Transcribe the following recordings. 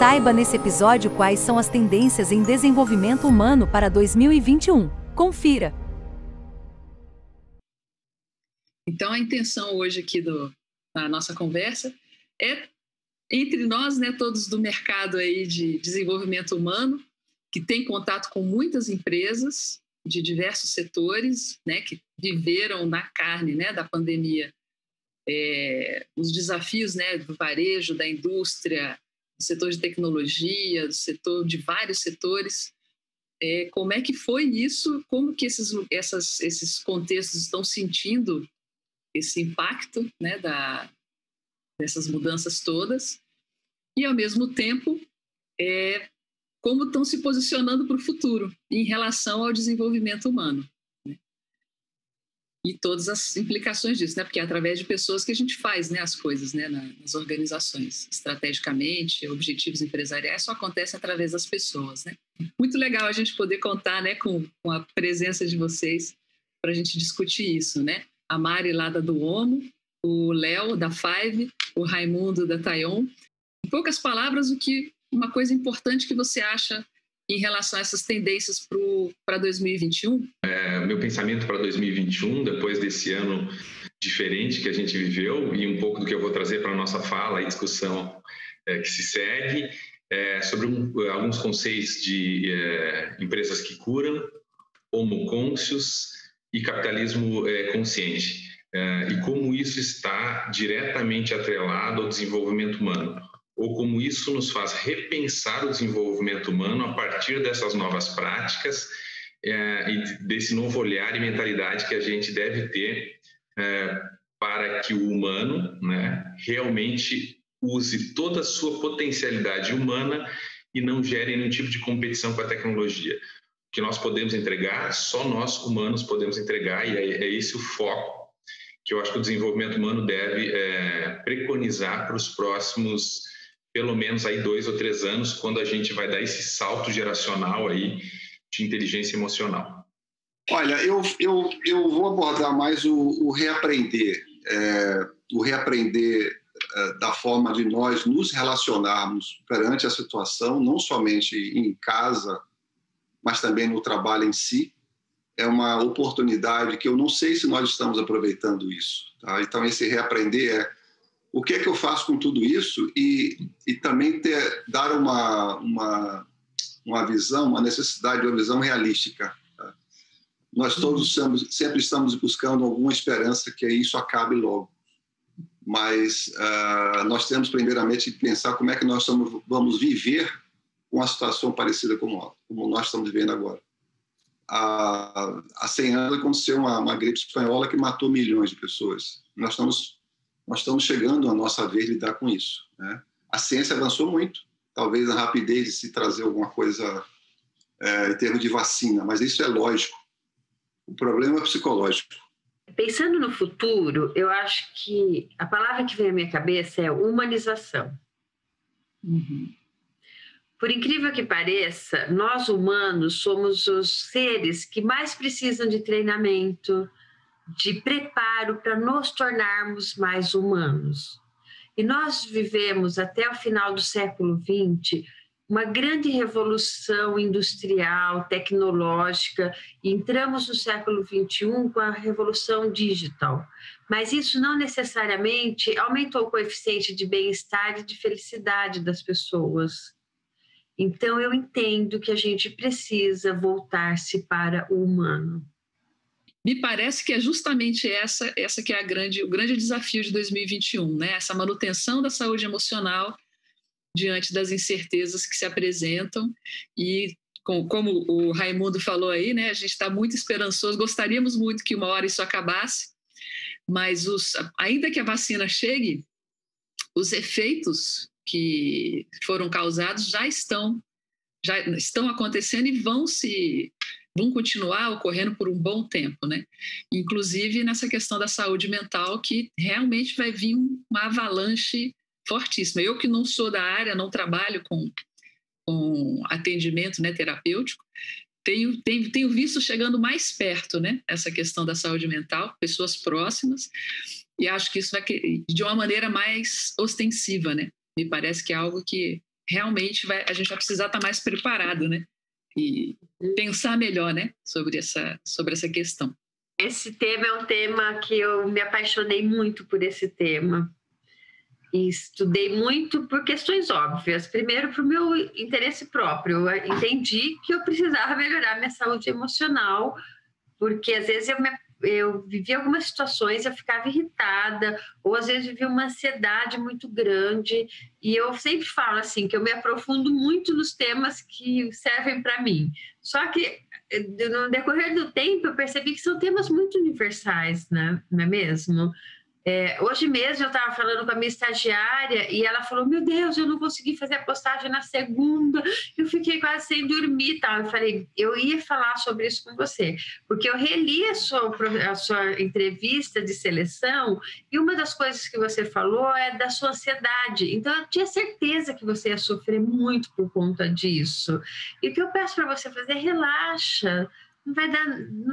Saiba nesse episódio quais são as tendências em desenvolvimento humano para 2021. Confira! Então, a intenção hoje aqui da nossa conversa é, entre nós, né, todos do mercado aí de desenvolvimento humano, que tem contato com muitas empresas de diversos setores, né, que viveram na carne, né, da pandemia, os desafios, né, do varejo, da indústria, do setor de tecnologia, do setor de vários setores. Como é que foi isso? Como que esses contextos estão sentindo esse impacto, né, dessas mudanças todas? E, ao mesmo tempo, como estão se posicionando para o futuro em relação ao desenvolvimento humano, né? E todas as implicações disso, né? Porque é através de pessoas que a gente faz, né, as coisas, né, nas organizações. Estrategicamente, objetivos empresariais só acontecem através das pessoas, né? Muito legal a gente poder contar, né, com a presença de vocês para a gente discutir isso, né? A Mari lá da Duomo, o Léo da Five, o Raimundo da Tayon. Em poucas palavras, uma coisa importante que você acha em relação a essas tendências para 2021? Meu pensamento para 2021, depois desse ano diferente que a gente viveu, e um pouco do que eu vou trazer para a nossa fala e discussão que se segue, sobre alguns conceitos de empresas que curam, homo conscious e capitalismo consciente, e como isso está diretamente atrelado ao desenvolvimento humano, ou como isso nos faz repensar o desenvolvimento humano a partir dessas novas práticas e desse novo olhar e mentalidade que a gente deve ter para que o humano, né, realmente use toda a sua potencialidade humana e não gere nenhum tipo de competição com a tecnologia. O que nós podemos entregar, só nós humanos podemos entregar, e é esse o foco que eu acho que o desenvolvimento humano deve preconizar para os próximos, pelo menos aí 2 ou 3 anos, quando a gente vai dar esse salto geracional aí de inteligência emocional. Olha, eu vou abordar mais o reaprender, da forma de nós nos relacionarmos perante a situação, não somente em casa, mas também no trabalho em si. É uma oportunidade que eu não sei se nós estamos aproveitando isso, tá? Então, esse reaprender o que é que eu faço com tudo isso e também dar uma visão, uma necessidade de uma visão realística, tá? Nós todos sempre estamos buscando alguma esperança que isso acabe logo, mas nós temos primeiramente que pensar como é que nós vamos viver uma situação parecida como nós estamos vivendo agora. Há 100 anos aconteceu uma gripe espanhola que matou milhões de pessoas. Nós estamos chegando à nossa vez de lidar com isso, né? A ciência avançou muito, talvez a rapidez de se trazer alguma coisa em termos de vacina, mas isso é lógico. O problema é psicológico. Pensando no futuro, eu acho que a palavra que vem à minha cabeça é humanização. Uhum. Por incrível que pareça, nós humanos somos os seres que mais precisam de treinamento, de preparo para nos tornarmos mais humanos. E nós vivemos até o final do século XX uma grande revolução industrial, tecnológica, e entramos no século XXI com a revolução digital. Mas isso não necessariamente aumentou o coeficiente de bem-estar e de felicidade das pessoas. Então, eu entendo que a gente precisa voltar-se para o humano. Me parece que é justamente essa que é o grande desafio de 2021, né? Essa manutenção da saúde emocional diante das incertezas que se apresentam. E, como o Raimundo falou aí, né, a gente está muito esperançoso, gostaríamos muito que uma hora isso acabasse, mas ainda que a vacina chegue, os efeitos que foram causados já estão acontecendo e vão continuar ocorrendo por um bom tempo, né? Inclusive nessa questão da saúde mental, que realmente vai vir uma avalanche fortíssima. Eu que não sou da área, não trabalho com atendimento, né, terapêutico, tenho visto chegando mais perto, né, essa questão da saúde mental, pessoas próximas, e acho que isso vai de uma maneira mais ostensiva, né? Me parece que é algo que realmente a gente vai precisar estar mais preparado, né? E pensar melhor, né? Sobre essa questão. Esse tema é um tema que eu me apaixonei muito por esse tema. E estudei muito por questões óbvias. Primeiro, por meu interesse próprio. Eu entendi que eu precisava melhorar minha saúde emocional, porque às vezes eu vivia algumas situações, eu ficava irritada, ou às vezes vivia uma ansiedade muito grande. E eu sempre falo assim, que eu me aprofundo muito nos temas que servem para mim. Só que no decorrer do tempo eu percebi que são temas muito universais, né? Não é mesmo? Hoje mesmo eu estava falando com a minha estagiária e ela falou, meu Deus, eu não consegui fazer a postagem na segunda, eu fiquei quase sem dormir e tal. Eu falei, eu ia falar sobre isso com você, porque eu reli a sua entrevista de seleção e uma das coisas que você falou é da sua ansiedade. Então eu tinha certeza que você ia sofrer muito por conta disso. E o que eu peço para você fazer é relaxa. Não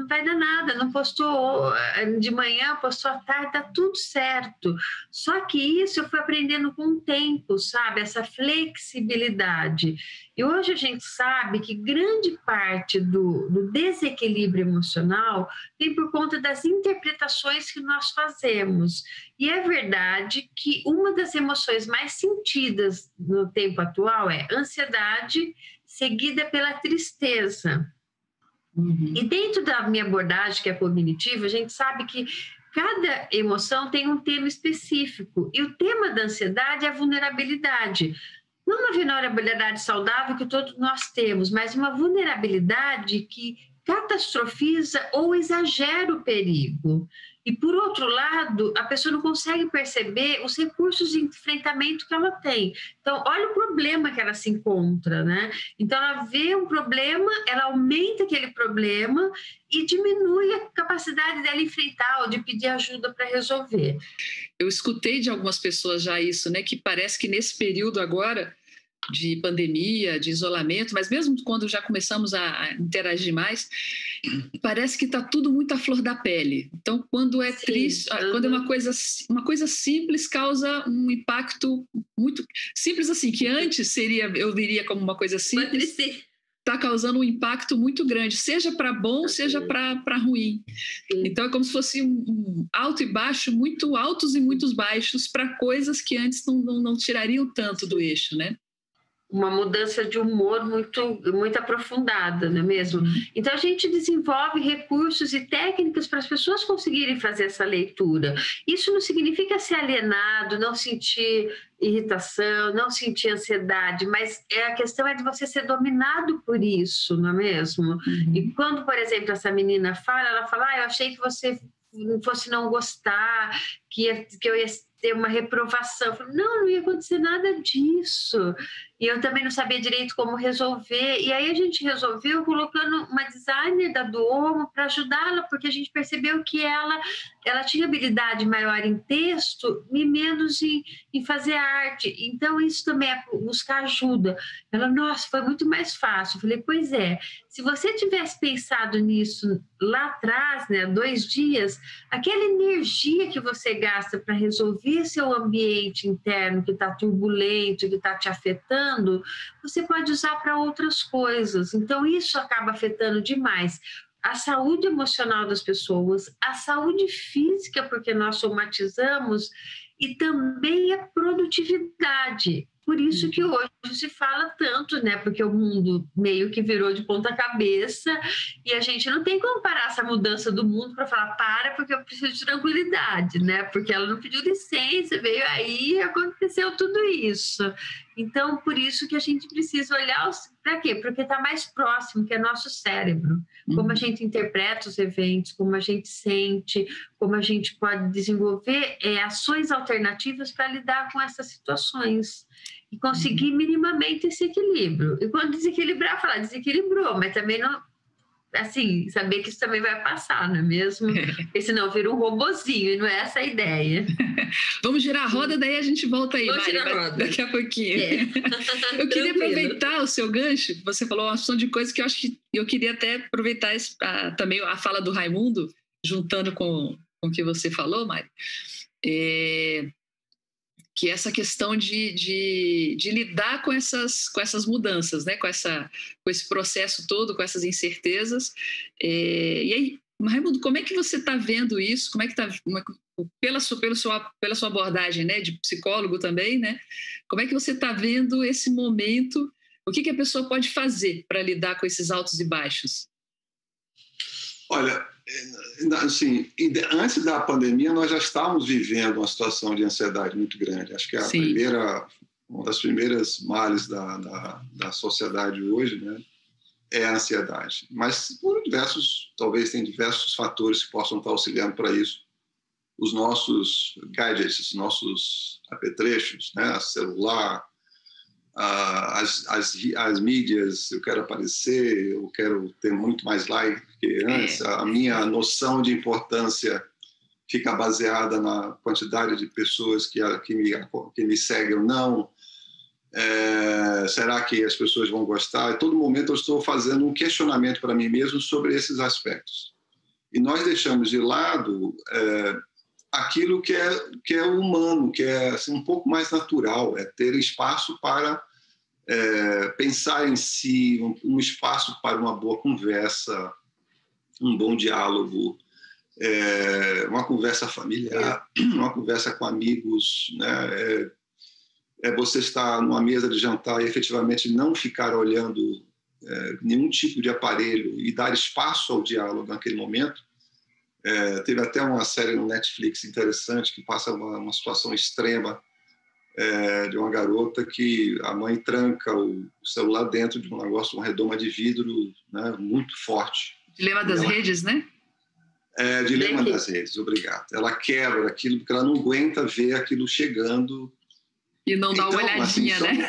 vai dar nada, não postou de manhã, postou à tarde, tá tudo certo. Só que isso eu fui aprendendo com o tempo, sabe? Essa flexibilidade. E hoje a gente sabe que grande parte do desequilíbrio emocional vem por conta das interpretações que nós fazemos. E é verdade que uma das emoções mais sentidas no tempo atual é ansiedade, seguida pela tristeza. Uhum. E dentro da minha abordagem, que é cognitiva, a gente sabe que cada emoção tem um tema específico. E o tema da ansiedade é a vulnerabilidade. Não uma vulnerabilidade saudável que todos nós temos, mas uma vulnerabilidade que catastrofiza ou exagera o perigo. E, por outro lado, a pessoa não consegue perceber os recursos de enfrentamento que ela tem. Então, olha o problema que ela se encontra, né? Então, ela vê um problema, ela aumenta aquele problema e diminui a capacidade dela enfrentar ou de pedir ajuda para resolver. Eu escutei de algumas pessoas já isso, né? Que parece que nesse período agora de pandemia, de isolamento, mas mesmo quando já começamos a interagir mais, parece que está tudo muito à flor da pele. Então, quando é triste, quando é uma coisa simples, causa um impacto muito simples assim, que antes eu diria como uma coisa simples, está causando um impacto muito grande, seja para bom, seja para ruim. Sim. Então, é como se fosse um alto e baixo, muito altos e muitos baixos, para coisas que antes não tirariam tanto do eixo, né? Uma mudança de humor muito aprofundada, não é mesmo? Então, a gente desenvolve recursos e técnicas para as pessoas conseguirem fazer essa leitura. Isso não significa ser alienado, não sentir irritação, não sentir ansiedade, mas a questão é de você ser dominado por isso, não é mesmo? E quando, por exemplo, essa menina fala, ela fala, eu achei que você fosse não gostar, que eu ia ter uma reprovação. Eu falei, não ia acontecer nada disso. E eu também não sabia direito como resolver. E aí a gente resolveu colocando uma designer da Duomo para ajudá-la, porque a gente percebeu que ela tinha habilidade maior em texto e menos em fazer arte. Então, isso também é buscar ajuda. Ela, nossa, foi muito mais fácil. Eu falei, pois é. Se você tivesse pensado nisso lá atrás, né, 2 dias, aquela energia que você gasta para resolver seu ambiente interno que está turbulento, que está te afetando, você pode usar para outras coisas. Então, isso acaba afetando demais a saúde emocional das pessoas, a saúde física, porque nós somatizamos, e também a produtividade. Por isso que hoje se fala tanto, né? Porque o mundo meio que virou de ponta cabeça e a gente não tem como parar essa mudança do mundo para falar, porque eu preciso de tranquilidade, né? Porque ela não pediu licença, veio aí e aconteceu tudo isso. Então, por isso que a gente precisa olhar para quê? Porque está mais próximo, que é nosso cérebro. Como a gente interpreta os eventos, como a gente sente, como a gente pode desenvolver ações alternativas para lidar com essas situações e conseguir minimamente esse equilíbrio. E quando desequilibrar, falar desequilibrou, mas também não... Assim, saber que isso também vai passar, não é mesmo? Porque senão vira um robozinho e não é essa a ideia. Vamos girar a roda, daí a gente volta aí, Vamos Mari, girar a roda. Daqui a pouquinho. Eu queria aproveitar o seu gancho, você falou uma opção de coisas que eu acho que eu queria até aproveitar também a fala do Raimundo, juntando com o que você falou, Mari, que é essa questão de lidar com essas mudanças, né? Com esse processo todo, com essas incertezas. E aí, Raimundo, como é que você está vendo isso? Como é que está, pela sua abordagem, né, de psicólogo também, né? Como é que você está vendo esse momento? O que a pessoa pode fazer para lidar com esses altos e baixos? Olha, assim, antes da pandemia, nós já estávamos vivendo uma situação de ansiedade muito grande. Acho que uma das primeiras males da sociedade hoje, né, é a ansiedade. Mas talvez tem diversos fatores que possam estar auxiliando para isso. Os nossos gadgets, os nossos apetrechos, né, celular, as mídias, eu quero aparecer, eu quero ter muito mais like que antes, a minha noção de importância fica baseada na quantidade de pessoas que me seguem ou não. Será que as pessoas vão gostar? A todo momento eu estou fazendo um questionamento para mim mesmo sobre esses aspectos. E nós deixamos de lado aquilo que é humano, que é assim, um pouco mais natural, é ter espaço para pensar em si, um espaço para uma boa conversa, um bom diálogo, uma conversa familiar, uma conversa com amigos, né? Você estar numa mesa de jantar e efetivamente não ficar olhando nenhum tipo de aparelho e dar espaço ao diálogo naquele momento. Teve até uma série no Netflix interessante que passa uma situação extrema de uma garota que a mãe tranca o celular dentro de um negócio, uma redoma de vidro, né, muito forte. Dilema das redes, né? Dilema das redes, obrigado. Ela quebra aquilo porque ela não aguenta ver aquilo chegando. E não dá uma olhadinha, assim, né?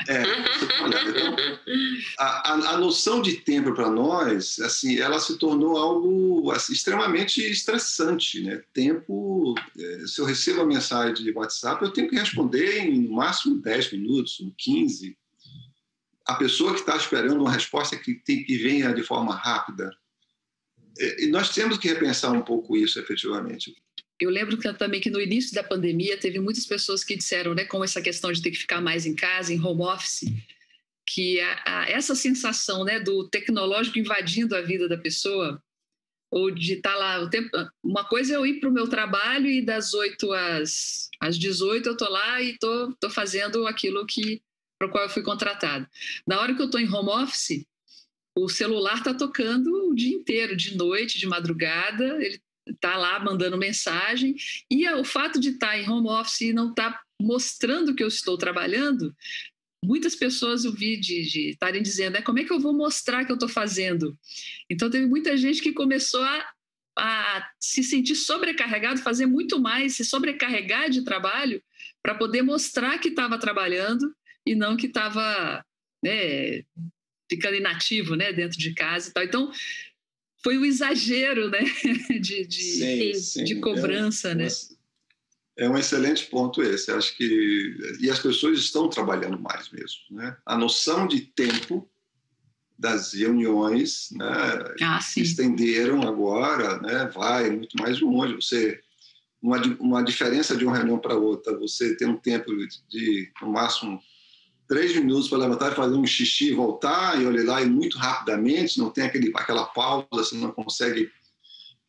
Então, a noção de tempo para nós, assim, ela se tornou algo assim, extremamente estressante, né? Tempo, se eu recebo a mensagem de WhatsApp, eu tenho que responder em no máximo 10 minutos, 15. A pessoa que está esperando uma resposta que venha de forma rápida. E nós temos que repensar um pouco isso, efetivamente. Eu lembro também que no início da pandemia teve muitas pessoas que disseram, né, com essa questão de ter que ficar mais em casa, em home office, que essa sensação, né, do tecnológico invadindo a vida da pessoa, ou de estar lá o tempo. Uma coisa é eu ir para o meu trabalho e das 8 às 18 eu estou lá e estou fazendo aquilo para o qual eu fui contratado. Na hora que eu estou em home office, o celular está tocando o dia inteiro, de noite, de madrugada, ele está lá mandando mensagem, e o fato de estar em home office e não estar mostrando que eu estou trabalhando, muitas pessoas eu vi de estarem dizendo, como é que eu vou mostrar que eu estou fazendo? Então teve muita gente que começou a se sentir sobrecarregado, fazer muito mais, se sobrecarregar de trabalho para poder mostrar que estava trabalhando e não que estava, né, ficando inativo, né, dentro de casa e tal. Então foi um exagero, né, de cobrança, né? É um excelente ponto esse. Acho que e as pessoas estão trabalhando mais mesmo, né? A noção de tempo das reuniões, né, estenderam agora, né? Vai muito mais longe. Uma diferença de uma reunião para outra, você tem um tempo de no máximo 3 minutos para levantar e fazer um xixi e voltar, e olhar lá e muito rapidamente, não tem aquela pausa, você não consegue.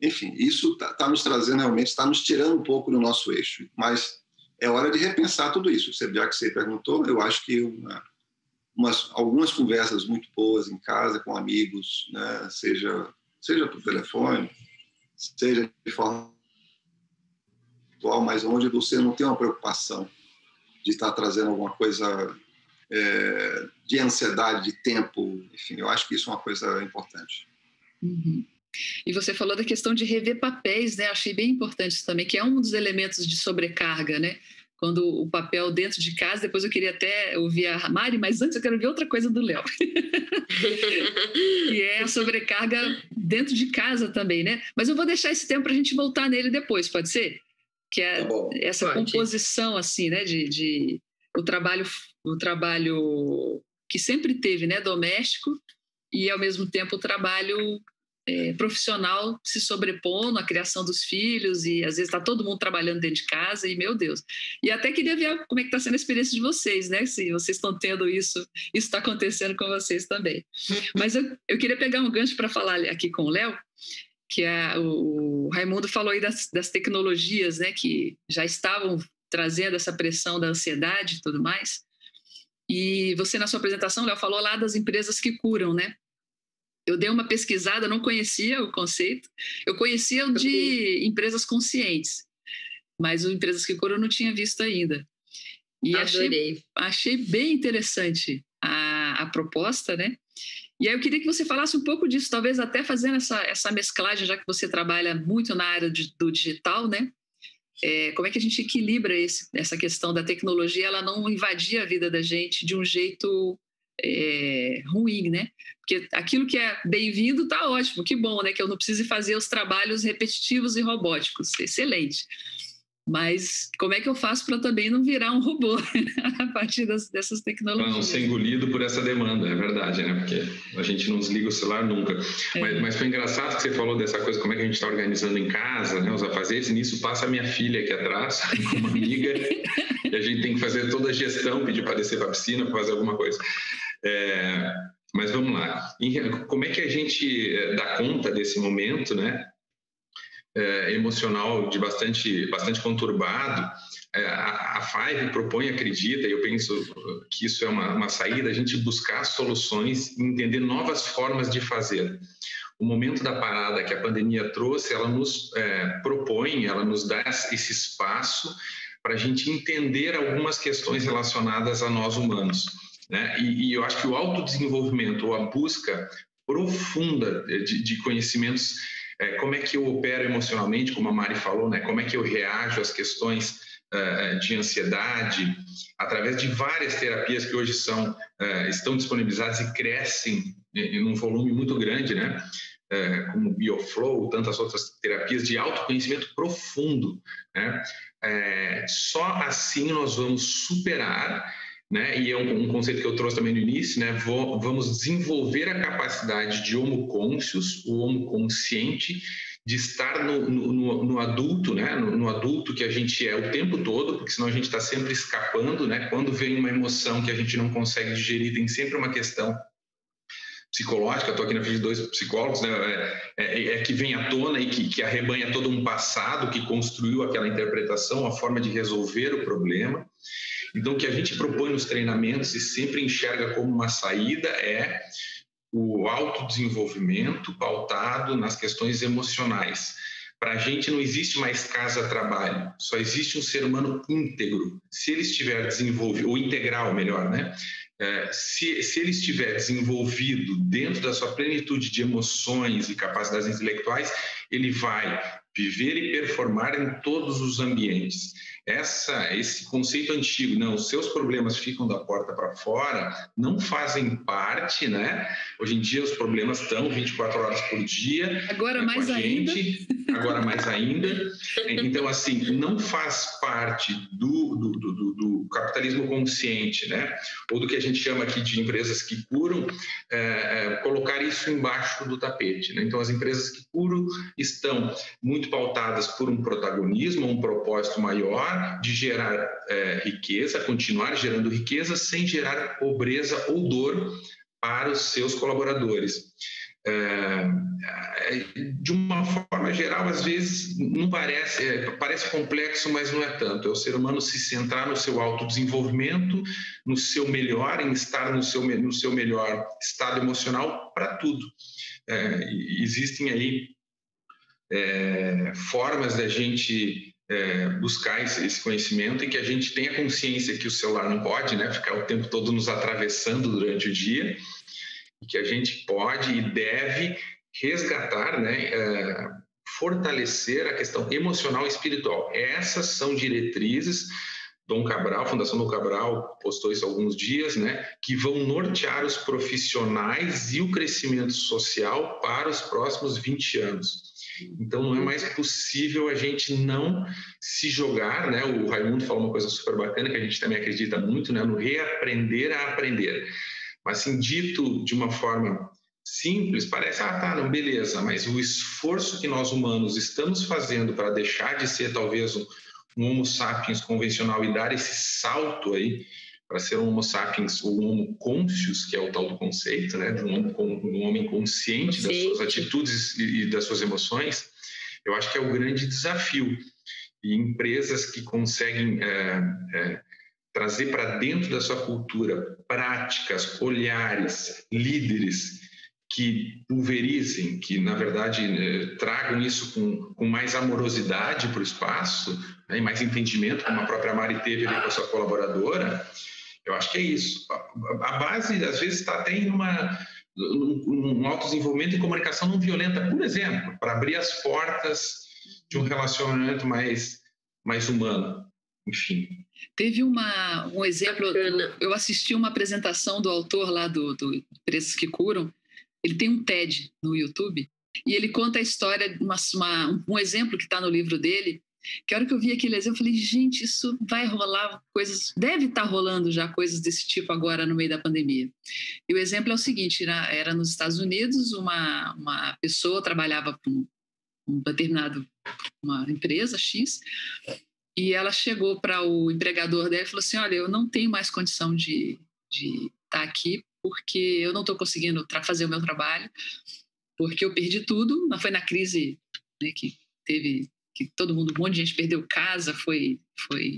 Enfim, isso está nos trazendo realmente, está nos tirando um pouco do nosso eixo. Mas é hora de repensar tudo isso. Já que você perguntou, eu acho que algumas conversas muito boas em casa, com amigos, né, seja por telefone, seja de forma atual, mas onde você não tem uma preocupação de estar trazendo alguma coisa de ansiedade, de tempo, enfim, eu acho que isso é uma coisa importante. Uhum. E você falou da questão de rever papéis, né? Achei bem importante isso também, que é um dos elementos de sobrecarga, né? Quando o papel dentro de casa, depois eu queria até ouvir a Mari, mas antes eu quero ver outra coisa do Léo. E é a sobrecarga dentro de casa também, né? Mas eu vou deixar esse tempo para a gente voltar nele depois, pode ser? Que é essa composição, assim, né? O trabalho que sempre teve, né? Doméstico, e ao mesmo tempo o trabalho profissional se sobrepondo à criação dos filhos e às vezes está todo mundo trabalhando dentro de casa e, meu Deus. E até queria ver como é que está sendo a experiência de vocês, né? Se vocês estão tendo isso está acontecendo com vocês também. Mas eu queria pegar um gancho para falar aqui com o Léo, que o Raimundo falou aí das tecnologias, né? Que já estavam trazendo essa pressão da ansiedade e tudo mais. E você, na sua apresentação, Léo, falou lá das empresas que curam, né? Eu dei uma pesquisada, não conhecia o conceito. Eu conhecia o de empresas conscientes, mas o Empresas que Curam eu não tinha visto ainda. E achei bem interessante a proposta, né? E aí eu queria que você falasse um pouco disso, talvez até fazendo essa mesclagem, já que você trabalha muito na área do digital, né? Como é que a gente equilibra essa questão da tecnologia, ela não invadir a vida da gente de um jeito ruim, né? Porque aquilo que é bem-vindo está ótimo, que bom, né? Que eu não precise fazer os trabalhos repetitivos e robóticos, excelente. Mas como é que eu faço para também não virar um robô a partir dessas tecnologias? Para não ser engolido por essa demanda, é verdade, né? Porque a gente não desliga o celular nunca. Mas foi engraçado que você falou dessa coisa, como é que a gente está organizando em casa, né? Os afazeres, e nisso passa a minha filha aqui atrás, com uma amiga, e a gente tem que fazer toda a gestão, pedir para descer para a piscina, para fazer alguma coisa. Mas vamos lá. Como é que a gente dá conta desse momento, né? Emocional de bastante conturbado? A Five propõe, acredita, e eu penso que isso é uma saída, a gente buscar soluções e entender novas formas de fazer. O momento da parada que a pandemia trouxe, ela nos propõe, ela nos dá esse espaço para a gente entender algumas questões relacionadas a nós humanos, né? E eu acho que o autodesenvolvimento ou a busca profunda de conhecimentos, como é que eu opero emocionalmente, como a Mari falou, né? Como é que eu reajo às questões de ansiedade, através de várias terapias que hoje estão disponibilizadas e crescem em um volume muito grande, né? Como Bioflow, tantas outras terapias de autoconhecimento profundo, né? Só assim nós vamos superar, né? E é um conceito que eu trouxe também no início, né? Vamos desenvolver a capacidade de homo conscious, o homo consciente, de estar no adulto, né? No adulto que a gente é o tempo todo, porque senão a gente está sempre escapando, né? Quando vem uma emoção que a gente não consegue digerir, tem sempre uma questão psicológica. Estou aqui na frente de 2 psicólogos, né? Que vem à tona e que arrebanha todo um passado que construiu aquela interpretação, a forma de resolver o problema. Então, o que a gente propõe nos treinamentos e sempre enxerga como uma saída é o autodesenvolvimento pautado nas questões emocionais. Para a gente não existe mais casa-trabalho, só existe um ser humano íntegro. Se ele estiver desenvolvido, ou integral, melhor, né? Se ele estiver desenvolvido dentro da sua plenitude de emoções e capacidades intelectuais, ele vai viver e performar em todos os ambientes. Esse conceito antigo, não, os seus problemas ficam da porta para fora, não fazem parte, né? Hoje em dia os problemas estão 24 horas por dia. Agora mais ainda. Agora mais ainda. Então, assim, não faz parte do capitalismo consciente, né? Ou do que a gente chama aqui de empresas que curam, colocar isso embaixo do tapete, né? Então, as empresas que curam estão muito pautadas por um protagonismo, um propósito maior, de gerar riqueza, continuar gerando riqueza sem gerar pobreza ou dor para os seus colaboradores. De uma forma geral, às vezes não parece complexo, mas não é tanto. É o ser humano se centrar no seu autodesenvolvimento, no seu melhor, em estar no seu melhor estado emocional para tudo. Existem aí formas da gente buscar esse conhecimento e que a gente tenha consciência que o celular não pode, né, ficar o tempo todo nos atravessando durante o dia, e que a gente pode e deve resgatar, né, fortalecer a questão emocional e espiritual. Essas são diretrizes. Dom Cabral, Fundação Dom Cabral postou isso há alguns dias, né, que vão nortear os profissionais e o crescimento social para os próximos 20 anos. Então, não é mais possível a gente não se jogar, né? O Raimundo falou uma coisa super bacana, que a gente também acredita muito, né? No reaprender a aprender. Mas, assim, dito de uma forma simples, parece, tá, não, beleza, mas o esforço que nós humanos estamos fazendo para deixar de ser talvez um Homo sapiens convencional e dar esse salto aí para ser um Homo sapiens ou um Homo conscious, que é o tal do conceito, né, de um homem consciente das suas atitudes e das suas emoções, eu acho que é o grande desafio. E empresas que conseguem trazer para dentro da sua cultura práticas, olhares, líderes que pulverizem, que, na verdade, tragam isso com mais amorosidade para o espaço, né, e mais entendimento, como a própria Mari teve ali com a sua colaboradora, eu acho que é isso. A base, às vezes, está até em um autodesenvolvimento e comunicação não violenta, por exemplo, para abrir as portas de um relacionamento mais humano, enfim. Teve um exemplo, eu assisti uma apresentação do autor lá do Empresas que Curam. Ele tem um TED no YouTube e ele conta a história, um exemplo que está no livro dele, que a hora que eu vi aquele exemplo, eu falei, gente, isso vai rolar coisas, deve estar rolando já coisas desse tipo agora no meio da pandemia. E o exemplo é o seguinte, era nos Estados Unidos, uma pessoa trabalhava com uma empresa X, e ela chegou para o empregador dela e falou assim, olha, eu não tenho mais condição de estar aqui, porque eu não estou conseguindo fazer o meu trabalho, porque eu perdi tudo, mas foi na crise, né, que teve, que todo mundo, um monte de gente perdeu casa, foi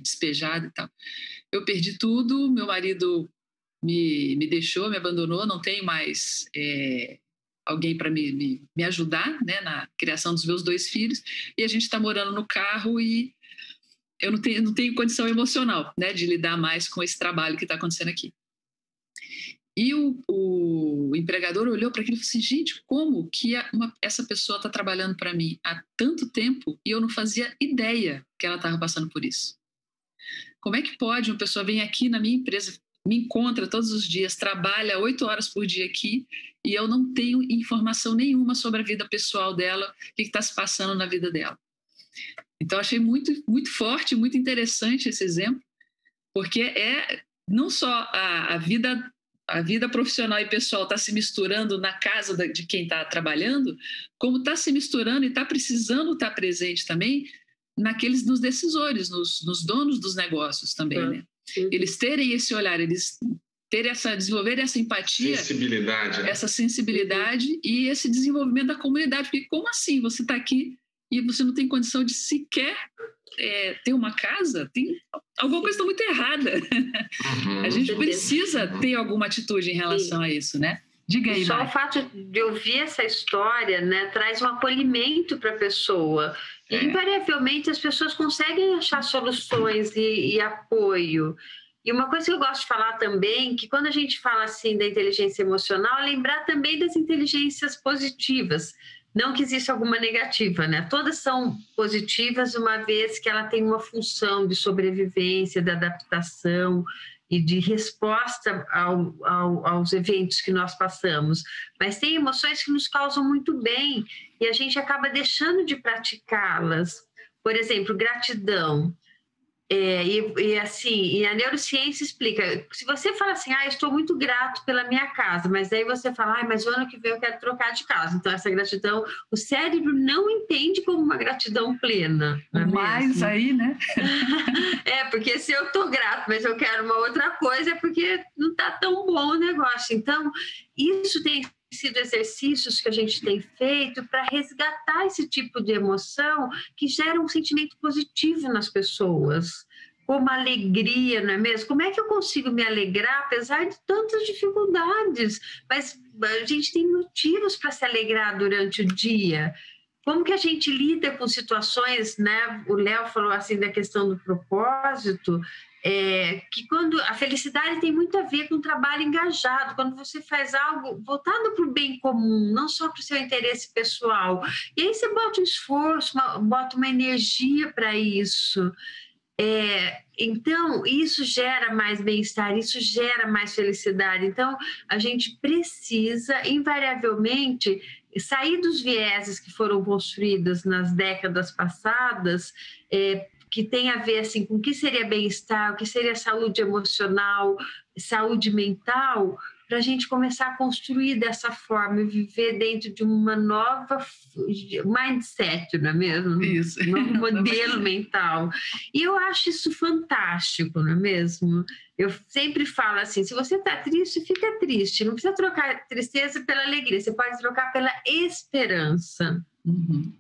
despejado e tal. Eu perdi tudo, meu marido me deixou, me abandonou, não tenho mais alguém para me ajudar, né, na criação dos meus 2 filhos, e a gente está morando no carro e eu não tenho condição emocional, né, de lidar mais com esse trabalho que está acontecendo aqui. E o empregador olhou para aquilo e falou assim, gente, como que essa pessoa está trabalhando para mim há tanto tempo e eu não fazia ideia que ela estava passando por isso? Como é que pode uma pessoa vir aqui na minha empresa, me encontra todos os dias, trabalha 8 horas por dia aqui e eu não tenho informação nenhuma sobre a vida pessoal dela, o que está se passando na vida dela? Então, achei muito, muito forte, muito interessante esse exemplo, porque não só a vida profissional e pessoal está se misturando na casa de quem está trabalhando, como está se misturando e está precisando estar presente também nos decisores, nos donos dos negócios também, né? Eles terem esse olhar, eles desenvolverem essa empatia, essa sensibilidade e esse desenvolvimento da comunidade, porque como assim você está aqui e você não tem condição de sequer ter uma casa? Tem alguma coisa muito errada. A gente precisa ter alguma atitude em relação a isso, né? Diga aí, só Mari. o fato de ouvir essa história, né, traz um acolhimento para a pessoa. E, invariavelmente, as pessoas conseguem achar soluções e apoio. E uma coisa que eu gosto de falar também, que quando a gente fala assim da inteligência emocional, é lembrar também das inteligências positivas. Não que exista alguma negativa, né? Todas são positivas, uma vez que ela tem uma função de sobrevivência, de adaptação e de resposta aos eventos que nós passamos. Mas tem emoções que nos causam muito bem e a gente acaba deixando de praticá-las. Por exemplo, gratidão. E a neurociência explica, se você fala assim, estou muito grato pela minha casa, mas daí você fala, mas o ano que vem eu quero trocar de casa. Então, essa gratidão, o cérebro não entende como uma gratidão plena. Mas aí, né? Porque se eu estou grato, mas eu quero uma outra coisa, é porque não está tão bom o negócio. Então, isso tem sido exercícios que a gente tem feito para resgatar esse tipo de emoção que gera um sentimento positivo nas pessoas, como alegria, não é mesmo? Como é que eu consigo me alegrar apesar de tantas dificuldades? Mas a gente tem motivos para se alegrar durante o dia. Como que a gente lida com situações, né? O Léo falou assim da questão do propósito, que quando a felicidade tem muito a ver com o trabalho engajado, quando você faz algo voltado para o bem comum, não só para o seu interesse pessoal. E aí você bota um esforço, bota uma energia para isso. Então, isso gera mais bem-estar, isso gera mais felicidade. Então, a gente precisa, invariavelmente, sair dos vieses que foram construídos nas décadas passadas, que tem a ver assim, com o que seria bem-estar, o que seria saúde emocional, saúde mental, para a gente começar a construir dessa forma e viver dentro de uma nova mindset, não é mesmo? Isso. Um novo modelo mental. E eu acho isso fantástico, não é mesmo? Eu sempre falo assim, se você está triste, fica triste. Não precisa trocar tristeza pela alegria, você pode trocar pela esperança. Uhum.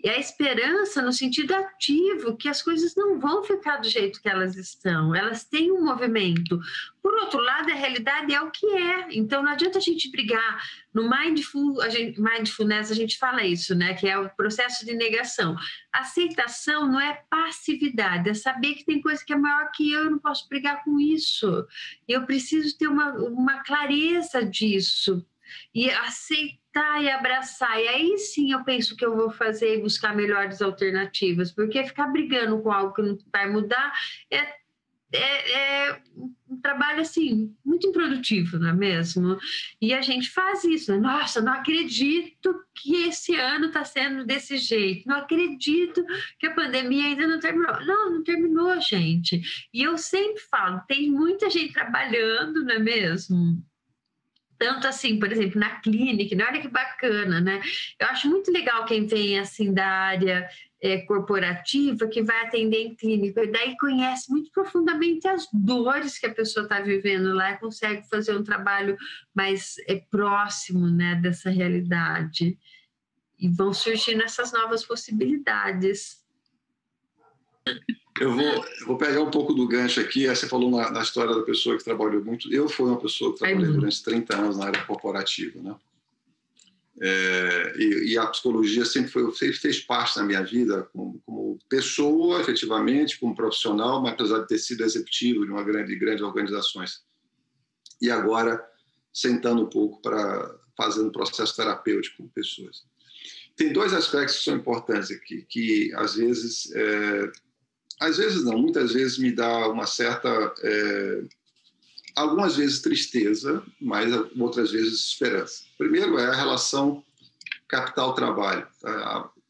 E a esperança no sentido ativo, que as coisas não vão ficar do jeito que elas estão, elas têm um movimento. Por outro lado, a realidade é o que é, então não adianta a gente brigar. No mindfulness a gente fala isso, né? Que é o processo de negação. Aceitação não é passividade, é saber que tem coisa que é maior que eu não posso brigar com isso. Eu preciso ter uma clareza disso. E aceitar e abraçar. E aí sim eu penso que eu vou fazer e buscar melhores alternativas, porque ficar brigando com algo que não vai mudar é um trabalho assim, muito improdutivo, não é mesmo? E a gente faz isso, né? Nossa, não acredito que esse ano está sendo desse jeito, não acredito que a pandemia ainda não terminou. Não terminou, gente. E eu sempre falo, tem muita gente trabalhando, não é mesmo? Tanto assim, por exemplo, na clínica, olha que bacana, né? Eu acho muito legal quem vem assim da área corporativa, que vai atender em clínica, e daí conhece muito profundamente as dores que a pessoa está vivendo lá e consegue fazer um trabalho mais próximo, né, dessa realidade. E vão surgindo essas novas possibilidades. Eu vou pegar um pouco do gancho aqui. Você falou na história da pessoa que trabalhou muito. Eu fui uma pessoa que trabalhei durante 30 anos na área corporativa, né? E a psicologia sempre fez parte da minha vida como pessoa, efetivamente, como profissional, mas apesar de ter sido executivo de uma grandes organizações. E agora, sentando um pouco fazendo processo terapêutico com pessoas. Tem dois aspectos que são importantes aqui, que às vezes não, muitas vezes me dá uma certa, algumas vezes tristeza, mas outras vezes esperança. Primeiro é a relação capital-trabalho.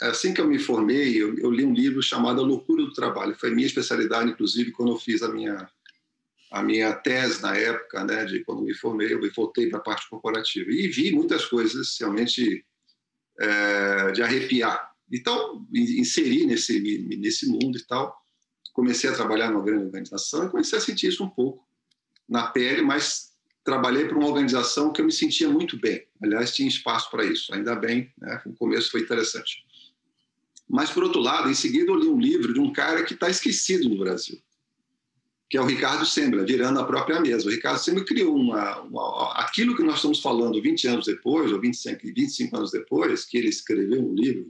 Assim que eu me formei, eu li um livro chamado A Loucura do Trabalho. Foi minha especialidade, inclusive, quando eu fiz a minha tese na época, né, de quando me formei, eu voltei para a parte corporativa. E vi muitas coisas realmente de arrepiar. Então, inseri nesse mundo e tal. Comecei a trabalhar numa grande organização e comecei a sentir isso um pouco na pele, mas trabalhei para uma organização que eu me sentia muito bem. Aliás, tinha espaço para isso, ainda bem, né? O começo foi interessante. Mas, por outro lado, em seguida eu li um livro de um cara que está esquecido no Brasil, que é o Ricardo Semler, Virando a Própria Mesa. O Ricardo Semler criou aquilo que nós estamos falando 20 anos depois, ou 25 anos depois, que ele escreveu um livro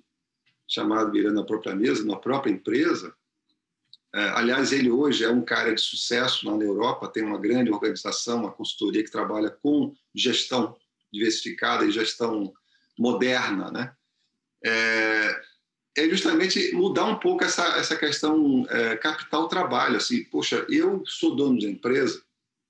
chamado Virando a Própria Mesa, numa própria empresa. Aliás, ele hoje é um cara de sucesso lá na Europa, tem uma grande organização, uma consultoria que trabalha com gestão diversificada e gestão moderna, né? É justamente mudar um pouco essa questão capital-trabalho. Assim, poxa, eu sou dono de empresa,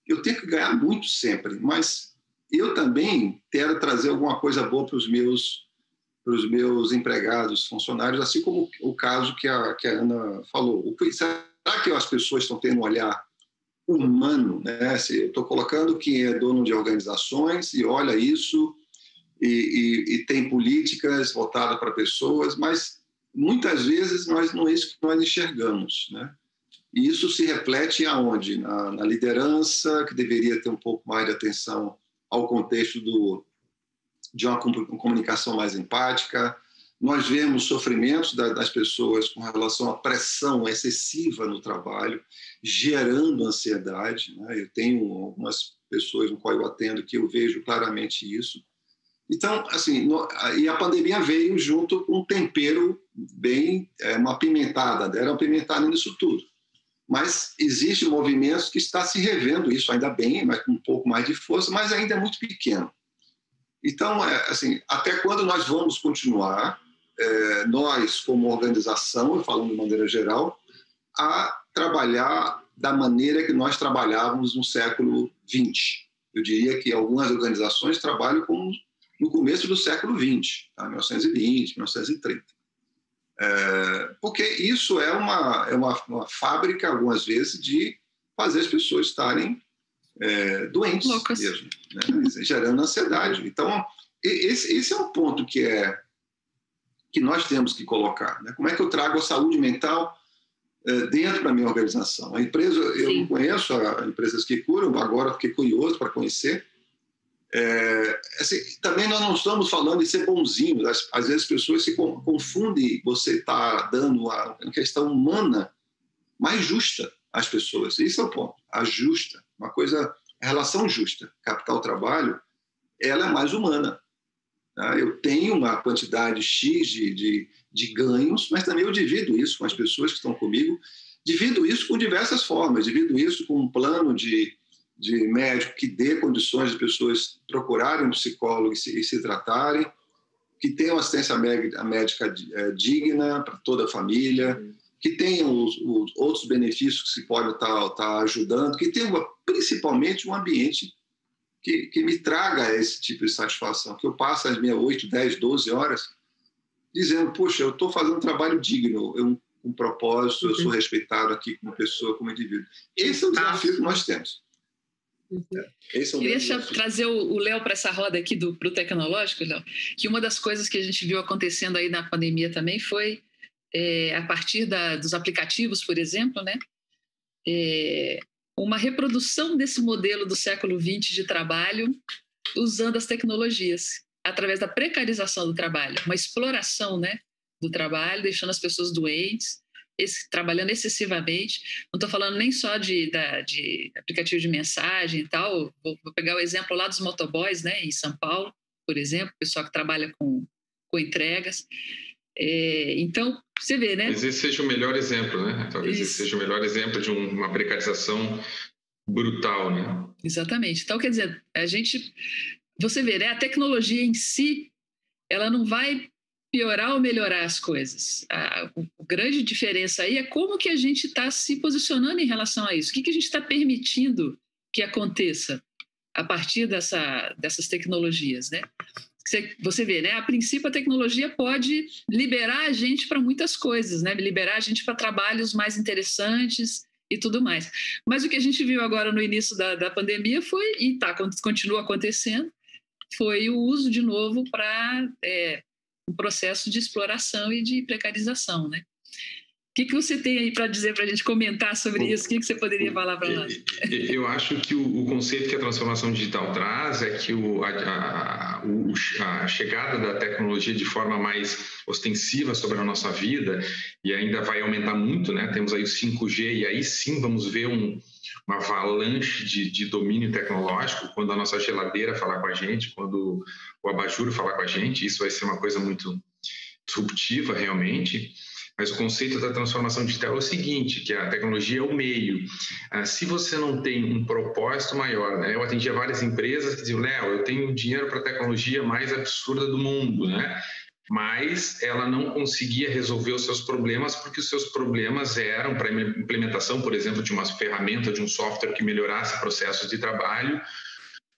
eu tenho que ganhar muito sempre, mas eu também quero trazer alguma coisa boa para os meus empregados, funcionários, assim como o caso que a Ana falou. Será que as pessoas estão tendo um olhar humano, né? Eu estou colocando quem é dono de organizações e olha isso e tem políticas voltadas para pessoas, mas muitas vezes não é isso que nós enxergamos, né? E isso se reflete aonde? Na liderança, que deveria ter um pouco mais de atenção ao contexto de uma comunicação mais empática. Nós vemos sofrimentos das pessoas com relação à pressão excessiva no trabalho, gerando ansiedade, né? Eu tenho algumas pessoas no qual eu atendo que eu vejo claramente isso. Então, assim, e a pandemia veio junto com um tempero bem, uma pimentada, era uma pimentada nisso tudo. Mas existem movimentos que está se revendo isso, ainda bem, mas com um pouco mais de força, mas ainda é muito pequeno. Então, assim, até quando nós vamos continuar, nós como organização, eu falo de maneira geral, a trabalhar da maneira que nós trabalhávamos no século XX? Eu diria que algumas organizações trabalham como no começo do século XX, tá? 1920, 1930. Porque isso é uma fábrica, algumas vezes, de fazer as pessoas estarem doentes Loucas. mesmo, né? Gerando ansiedade. Então, esse é um ponto que nós temos que colocar, né? Como é que eu trago a saúde mental dentro da minha organização? A empresa, eu não conheço empresas que curam, agora fiquei curioso para conhecer. Assim, também nós não estamos falando de ser bonzinho. Às vezes as pessoas se confundem. Você está dando uma questão humana mais justa às pessoas. Esse é o ponto. A justa, uma coisa, a relação justa, capital-trabalho, ela é mais humana. Eu tenho uma quantidade X de ganhos, mas também eu divido isso com as pessoas que estão comigo, divido isso com diversas formas, divido isso com um plano de médico que dê condições de pessoas procurarem um psicólogo e se tratarem, que tenham assistência médica digna para toda a família, que tenham os outros benefícios que se pode estar ajudando, que tenham principalmente um ambiente que me traga esse tipo de satisfação, que eu passo as minhas 8, 10, 12 horas dizendo, poxa, eu estou fazendo um trabalho digno, um propósito, eu sou respeitado aqui como pessoa, como indivíduo. Esse é o desafio que nós temos. Queria trazer o Léo para essa roda aqui pro tecnológico, Léo, que uma das coisas que a gente viu acontecendo aí na pandemia também foi, a partir dos aplicativos, por exemplo, né? Uma reprodução desse modelo do século XX de trabalho usando as tecnologias, através da precarização do trabalho, uma exploração, né, do trabalho, deixando as pessoas doentes, trabalhando excessivamente. Não estou falando nem só de aplicativo de mensagem e tal, vou pegar o exemplo lá dos motoboys, né, em São Paulo, por exemplo, pessoal que trabalha com entregas. Então, você vê, né? Talvez esse seja o melhor exemplo, né? Talvez esse seja o melhor exemplo de uma precarização brutal, né? Exatamente. Então, quer dizer, você vê, né? A tecnologia em si, ela não vai piorar ou melhorar as coisas. A grande diferença aí é como que a gente está se posicionando em relação a isso. O que a gente está permitindo que aconteça a partir dessas tecnologias, né? Você vê, né? A princípio, a tecnologia pode liberar a gente para muitas coisas, né? Liberar a gente para trabalhos mais interessantes e tudo mais. Mas o que a gente viu agora no início da pandemia foi, e continua acontecendo, foi o uso de novo para um processo de exploração e de precarização, né? O que você tem aí para dizer, para a gente comentar sobre isso? O que você poderia falar para nós? Eu acho que o conceito que a transformação digital traz é que a chegada da tecnologia de forma mais ostensiva sobre a nossa vida, e ainda vai aumentar muito, né? Temos aí o 5G, e aí sim vamos ver uma avalanche de domínio tecnológico, quando a nossa geladeira falar com a gente, quando o abajur falar com a gente, isso vai ser uma coisa muito disruptiva realmente. Mas o conceito da transformação digital é o seguinte, que a tecnologia é o meio. Se você não tem um propósito maior, né? Eu atendia várias empresas que diziam, Léo, eu tenho dinheiro para a tecnologia mais absurda do mundo, né? Mas ela não conseguia resolver os seus problemas porque os seus problemas eram para a implementação, por exemplo, de uma ferramenta, de um software que melhorasse processos de trabalho,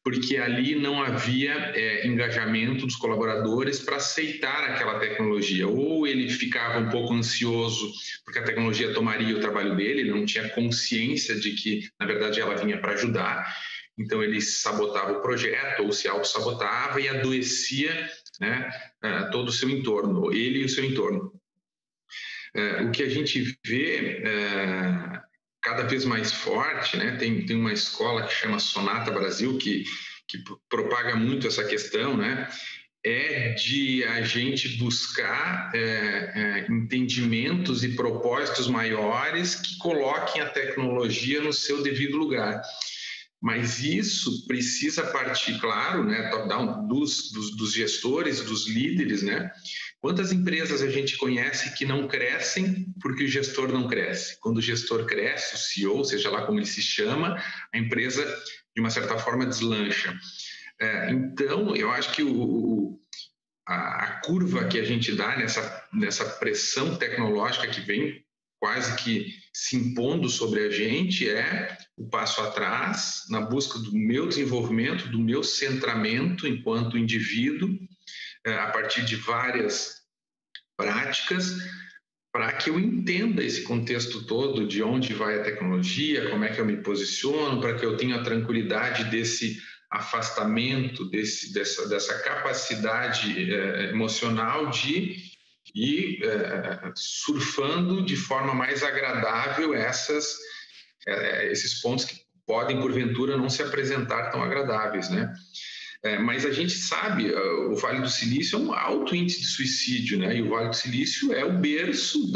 porque ali não havia engajamento dos colaboradores para aceitar aquela tecnologia. Ou ele ficava um pouco ansioso porque a tecnologia tomaria o trabalho dele, ele não tinha consciência de que, na verdade, ela vinha para ajudar. Então, ele sabotava o projeto ou se auto-sabotava e adoecia, né, todo o seu entorno, ele e o seu entorno. O que a gente vê cada vez mais forte, né? Tem uma escola que chama Sonata Brasil, que propaga muito essa questão, né? É de a gente buscar entendimentos e propósitos maiores que coloquem a tecnologia no seu devido lugar. Mas isso precisa partir, claro, né, top-down, dos gestores, dos líderes, né? Quantas empresas a gente conhece que não crescem porque o gestor não cresce? Quando o gestor cresce, o CEO, seja lá como ele se chama, a empresa, de uma certa forma, deslancha. Então, eu acho que a curva que a gente dá nessa pressão tecnológica que vem quase que se impondo sobre a gente é o passo atrás na busca do meu desenvolvimento, do meu centramento enquanto indivíduo, a partir de várias práticas, para que eu entenda esse contexto todo, de onde vai a tecnologia, como é que eu me posiciono, para que eu tenha a tranquilidade desse afastamento, dessa capacidade emocional de ir surfando de forma mais agradável esses pontos que podem, porventura, não se apresentar tão agradáveis, né? Mas a gente sabe, o Vale do Silício é um alto índice de suicídio, né? E o Vale do Silício é o berço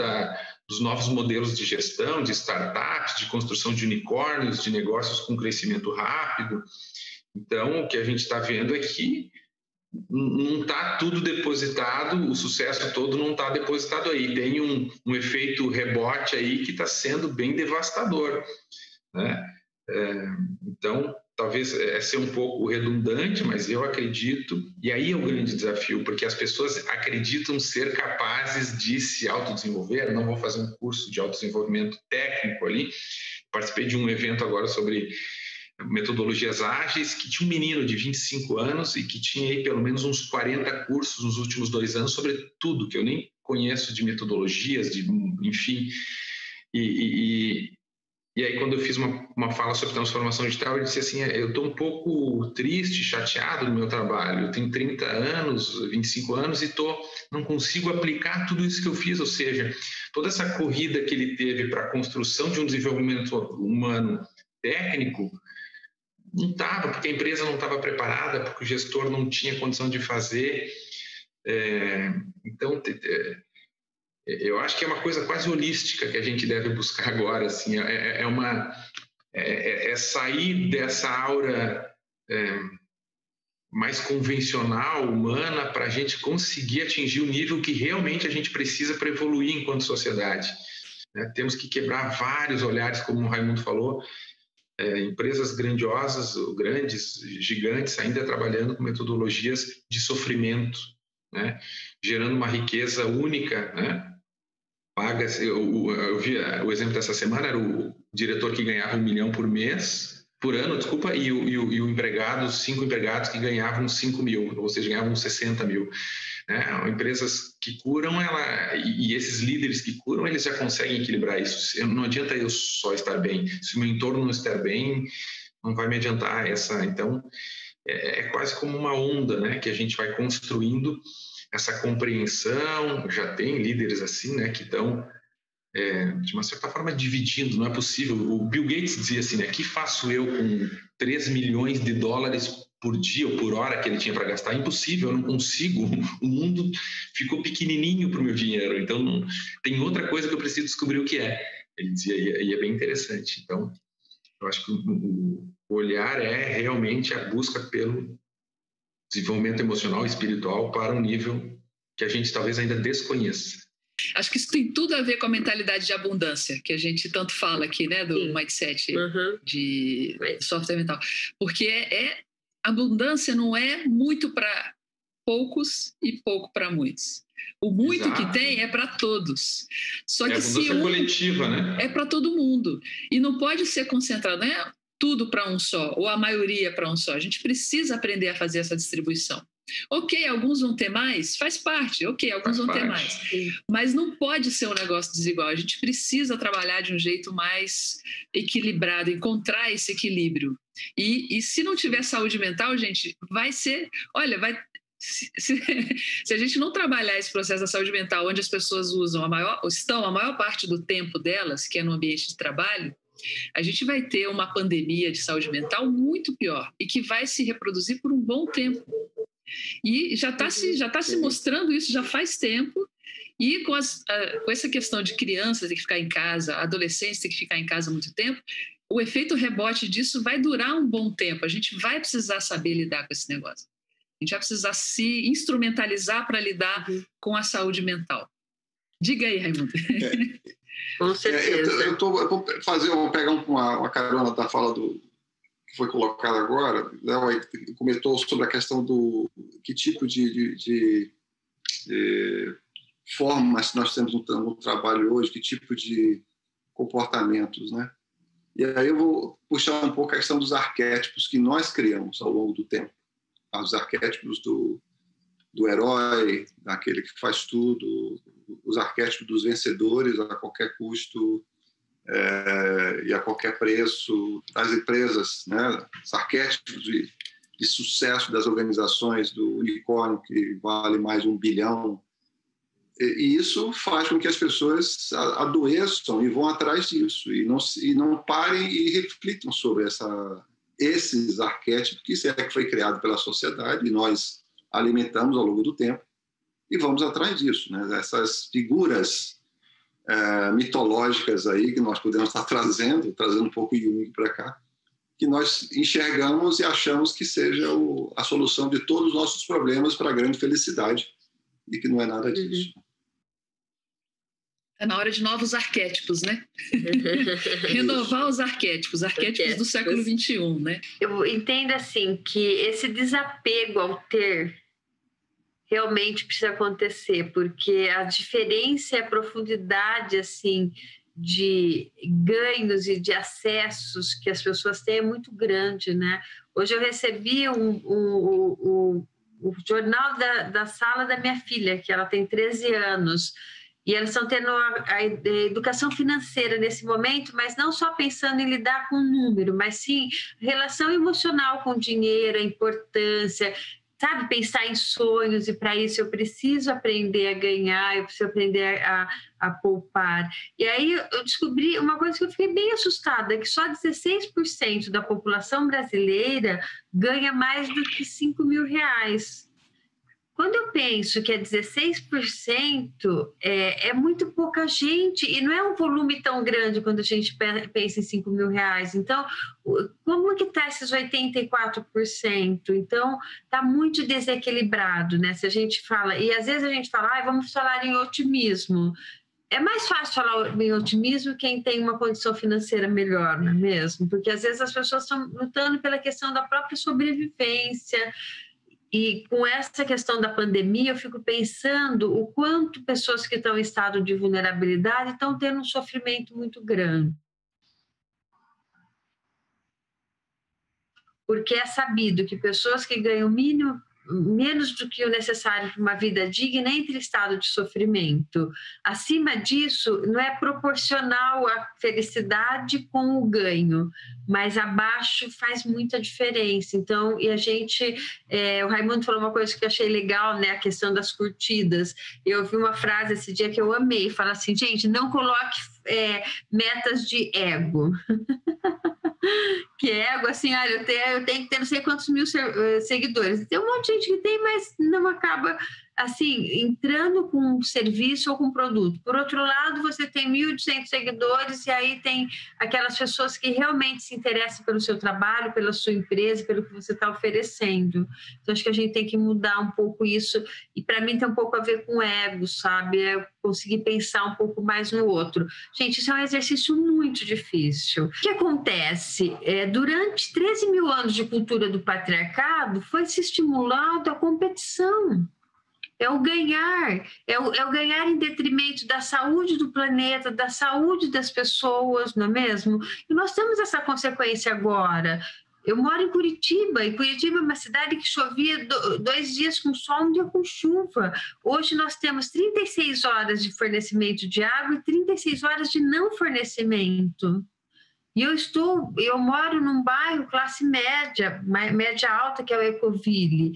dos novos modelos de gestão, de startups, de construção de unicórnios, de negócios com crescimento rápido. Então, o que a gente está vendo é que não está tudo depositado, o sucesso todo não está depositado aí. Tem um efeito rebote aí que está sendo bem devastador, né? Então, talvez ser um pouco redundante, mas eu acredito, e aí é o grande desafio, porque as pessoas acreditam ser capazes de se autodesenvolver. Não vou fazer um curso de autodesenvolvimento técnico ali, participei de um evento agora sobre metodologias ágeis, que tinha um menino de 25 anos e que tinha aí pelo menos uns 40 cursos nos últimos 2 anos sobre tudo, que eu nem conheço de metodologias, enfim, e aí, quando eu fiz uma fala sobre transformação digital, eu disse assim, eu estou um pouco triste, chateado no meu trabalho. Eu tenho 30 anos, 25 anos e não consigo aplicar tudo isso que eu fiz. Ou seja, toda essa corrida que ele teve para a construção de um desenvolvimento humano técnico, não estava, porque a empresa não estava preparada, porque o gestor não tinha condição de fazer. Então, eu acho que é uma coisa quase holística que a gente deve buscar agora, assim, é sair dessa aura mais convencional, humana, para a gente conseguir atingir o nível que realmente a gente precisa para evoluir enquanto sociedade, né? Temos que quebrar vários olhares, como o Raimundo falou, empresas grandiosas, grandes, gigantes, ainda trabalhando com metodologias de sofrimento, né? Gerando uma riqueza única, né? Eu vi o exemplo dessa semana, era o diretor que ganhava 1 milhão por ano, e o empregado, 5 empregados que ganhavam 5 mil, ou seja, ganhavam 60 mil. Né? Empresas que curam, e esses líderes que curam, eles já conseguem equilibrar isso. Não adianta eu só estar bem. Se o meu entorno não estiver bem, não vai me adiantar essa. Então, é quase como uma onda, né, que a gente vai construindo essa compreensão. Já tem líderes assim, né, que estão, de uma certa forma, dividindo. Não é possível. O Bill Gates dizia assim, né, que faço eu com 3 milhões de dólares por dia ou por hora que ele tinha para gastar? Impossível, eu não consigo. O mundo ficou pequenininho para o meu dinheiro, então tem outra coisa que eu preciso descobrir o que é. Ele dizia, e é bem interessante. Então, eu acho que o olhar é realmente a busca pelo desenvolvimento emocional e espiritual para um nível que a gente talvez ainda desconheça. Acho que isso tem tudo a ver com a mentalidade de abundância, que a gente tanto fala aqui, né, do mindset de software mental. Porque abundância não é muito para poucos e pouco para muitos. O muito que tem é para todos. Só que a abundância coletiva, né? É para todo mundo. E não pode ser concentrado, não é tudo para um só, ou a maioria para um só. A gente precisa aprender a fazer essa distribuição. Ok, alguns vão ter mais, faz parte. Ok, alguns vão ter mais. Mas não pode ser um negócio desigual. A gente precisa trabalhar de um jeito mais equilibrado, encontrar esse equilíbrio. E se não tiver saúde mental, gente, vai ser... Olha, se a gente não trabalhar esse processo da saúde mental, onde as pessoas estão a maior parte do tempo delas, que é no ambiente de trabalho, a gente vai ter uma pandemia de saúde mental muito pior e que vai se reproduzir por um bom tempo. E já está se mostrando isso já faz tempo. E com essa questão de crianças ter que ficar em casa, adolescentes ter que ficar em casa muito tempo, o efeito rebote disso vai durar um bom tempo. A gente vai precisar saber lidar com esse negócio. A gente vai precisar se instrumentalizar para lidar com a saúde mental. Diga aí, Raimundo. Com certeza. Eu vou pegar uma carona da fala que foi colocada agora. Ela comentou sobre a questão do que tipo de formas nós temos no trabalho hoje, que tipo de comportamentos, né? E aí eu vou puxar um pouco a questão dos arquétipos que nós criamos ao longo do tempo. Os arquétipos do do herói, daquele que faz tudo, os arquétipos dos vencedores a qualquer custo e a qualquer preço, das empresas, né? Os arquétipos de sucesso das organizações, do unicórnio que vale mais de 1 bilhão. E isso faz com que as pessoas adoeçam e vão atrás disso, e não parem e reflitam sobre esses arquétipos que foi criado pela sociedade, e nós alimentamos ao longo do tempo, e vamos atrás disso, né? Essas figuras mitológicas aí que nós podemos estar trazendo um pouco Jung para cá, que nós enxergamos e achamos que seja a solução de todos os nossos problemas para a grande felicidade, e que não é nada disso. Está na hora de novos arquétipos, né? Renovar os arquétipos do século XXI, né? Eu entendo assim que esse desapego ao ter realmente precisa acontecer, porque a diferença e a profundidade assim de ganhos e de acessos que as pessoas têm é muito grande, né? Hoje eu recebi o jornal da sala da minha filha, que ela tem 13 anos, e eles estão tendo a educação financeira nesse momento, mas não só pensando em lidar com o número, mas sim relação emocional com o dinheiro, a importância, sabe? Pensar em sonhos, e para isso eu preciso aprender a ganhar, eu preciso aprender a poupar. E aí eu descobri uma coisa que eu fiquei bem assustada, que só 16% da população brasileira ganha mais do que R$5.000. Quando eu penso que é 16%, é muito pouca gente, e não é um volume tão grande quando a gente pensa em R$5.000. Então, como que está esses 84%? Então, está muito desequilibrado, né? Se a gente fala, e às vezes a gente fala, vamos falar em otimismo. É mais fácil falar em otimismo quem tem uma condição financeira melhor, não é mesmo? Porque às vezes as pessoas estão lutando pela questão da própria sobrevivência. E com essa questão da pandemia, eu fico pensando o quanto pessoas que estão em estado de vulnerabilidade estão tendo um sofrimento muito grande. Porque é sabido que pessoas que ganham menos do que o necessário para uma vida digna entram em estado de sofrimento. Acima disso, não é proporcional a felicidade com o ganho, mas abaixo faz muita diferença. Então, e a gente, o Raimundo falou uma coisa que eu achei legal, né, a questão das curtidas. Eu ouvi uma frase esse dia que eu amei, fala assim, gente, não coloque metas de ego. Que ego, assim, olha, eu tenho que ter não sei quantos mil seguidores. Tem um monte de gente que tem, mas não acaba, assim, entrando com um serviço ou com um produto. Por outro lado, você tem 1.200 seguidores, e aí tem aquelas pessoas que realmente se interessam pelo seu trabalho, pela sua empresa, pelo que você está oferecendo. Então, acho que a gente tem que mudar um pouco isso, e para mim tem um pouco a ver com ego, sabe? É conseguir pensar um pouco mais no outro. Gente, isso é um exercício muito difícil. O que acontece? Durante 13 mil anos de cultura do patriarcado, foi se estimulado a competição. É o ganhar, é o ganhar em detrimento da saúde do planeta, da saúde das pessoas, não é mesmo? E nós temos essa consequência agora. Eu moro em Curitiba, e Curitiba é uma cidade que chovia 2 dias com sol, 1 dia com chuva. Hoje nós temos 36 horas de fornecimento de água e 36 horas de não fornecimento. E eu moro num bairro classe média, média alta, que é o Ecoville.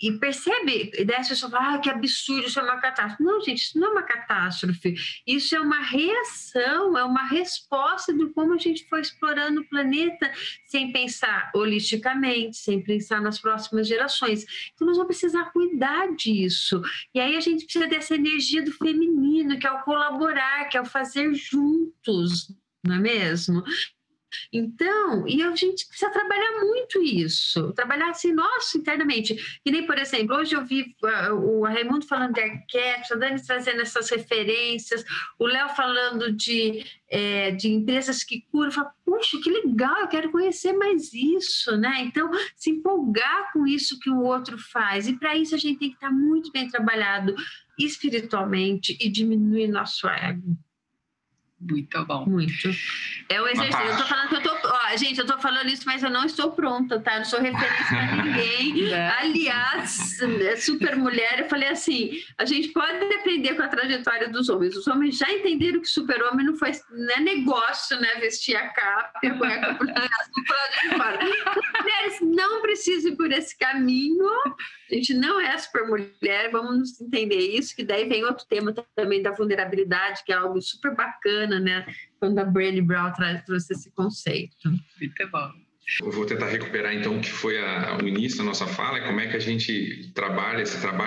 E percebe, daí as pessoas falam, que absurdo, isso é uma catástrofe. Não, gente, isso não é uma catástrofe. Isso é uma reação, é uma resposta de como a gente foi explorando o planeta sem pensar holisticamente, sem pensar nas próximas gerações. Então, nós vamos precisar cuidar disso. E aí a gente precisa dessa energia do feminino, que é o colaborar, que é o fazer juntos, não é mesmo? Então, e a gente precisa trabalhar muito isso, trabalhar assim, nossa, internamente. E nem, por exemplo, hoje eu vi o Raimundo falando de arquétipos, a Dani trazendo essas referências, o Léo falando de empresas que curam. Eu falo, puxa, que legal, eu quero conhecer mais isso, né? Então, se empolgar com isso que o outro faz. E para isso a gente tem que estar muito bem trabalhado espiritualmente e diminuir nosso ego. Muito bom. Muito. É um exercício. Eu tô falando que eu tô falando isso, mas eu não estou pronta, tá? Não sou referência para ninguém. Aliás, super mulher, eu falei assim, a gente pode aprender com a trajetória dos homens. Os homens já entenderam que super-homem não é negócio, né? Vestir a capa e a cueca por de fora. As mulheres não precisam ir por esse caminho. A gente não é super mulher, vamos entender isso, que daí vem outro tema também da vulnerabilidade, que é algo super bacana, né? Quando a Brené Brown trouxe esse conceito. Muito bom. Eu vou tentar recuperar, então, o que foi o início da nossa fala, como é que a gente trabalha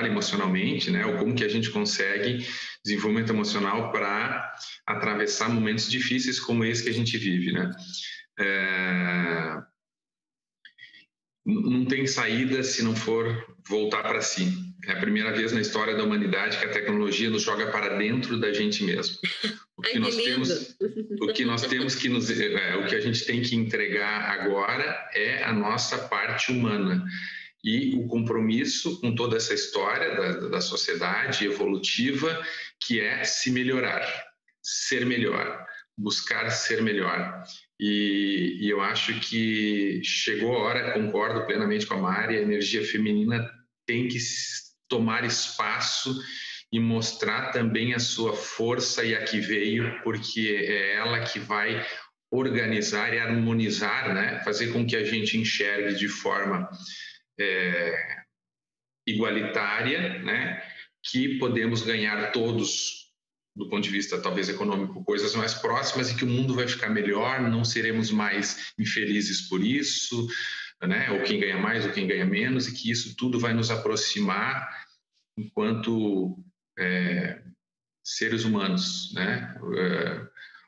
emocionalmente, né? Ou como que a gente consegue desenvolvimento emocional para atravessar momentos difíceis como esse que a gente vive, né? Não tem saída se não for voltar para si. É a primeira vez na história da humanidade que a tecnologia nos joga para dentro da gente mesmo. O que a gente tem que entregar agora é a nossa parte humana e o compromisso com toda essa história da sociedade evolutiva, que é se melhorar, ser melhor, buscar ser melhor. E eu acho que chegou a hora, concordo plenamente com a Mari, a energia feminina tem que tomar espaço e mostrar também a sua força e a que veio, porque é ela que vai organizar e harmonizar, né? Fazer com que a gente enxergue de forma igualitária, né? Que podemos ganhar todos, do ponto de vista talvez econômico, coisas mais próximas, e que o mundo vai ficar melhor, não seremos mais infelizes por isso, né? Ou quem ganha mais ou quem ganha menos, e que isso tudo vai nos aproximar enquanto seres humanos, né?